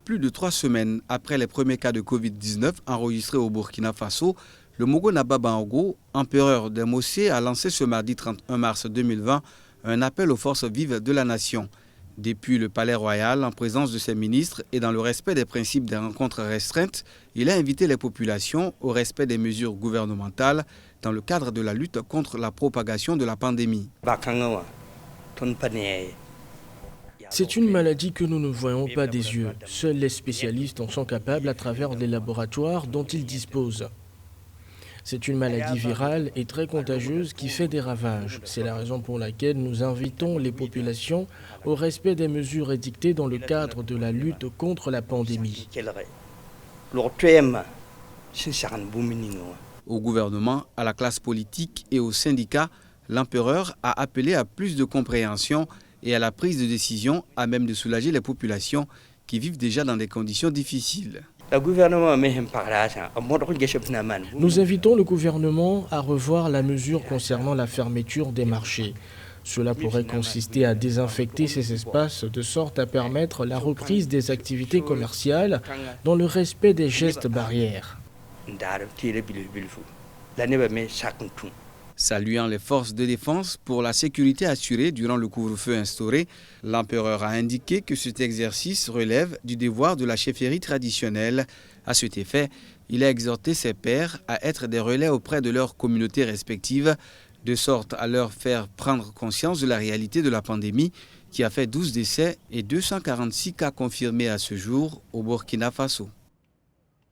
Plus de 3 semaines après les premiers cas de Covid-19 enregistrés au Burkina Faso, le Mogonaba Bango, empereur des Mossé, a lancé ce mardi 31 mars 2020 un appel aux forces vives de la nation. Depuis le palais royal, en présence de ses ministres et dans le respect des principes des rencontres restreintes, il a invité les populations au respect des mesures gouvernementales dans le cadre de la lutte contre la propagation de la pandémie. C'est une maladie que nous ne voyons pas des yeux. Seuls les spécialistes en sont capables à travers les laboratoires dont ils disposent. C'est une maladie virale et très contagieuse qui fait des ravages. C'est la raison pour laquelle nous invitons les populations au respect des mesures édictées dans le cadre de la lutte contre la pandémie. Au gouvernement, à la classe politique et aux syndicats, l'empereur a appelé à plus de compréhension et à la prise de décision à même de soulager les populations qui vivent déjà dans des conditions difficiles. Nous invitons le gouvernement à revoir la mesure concernant la fermeture des marchés. Cela pourrait consister à désinfecter ces espaces de sorte à permettre la reprise des activités commerciales dans le respect des gestes barrières. Saluant les forces de défense pour la sécurité assurée durant le couvre-feu instauré, l'empereur a indiqué que cet exercice relève du devoir de la chefferie traditionnelle. À cet effet, il a exhorté ses pairs à être des relais auprès de leurs communautés respectives, de sorte à leur faire prendre conscience de la réalité de la pandémie qui a fait 12 décès et 246 cas confirmés à ce jour au Burkina Faso.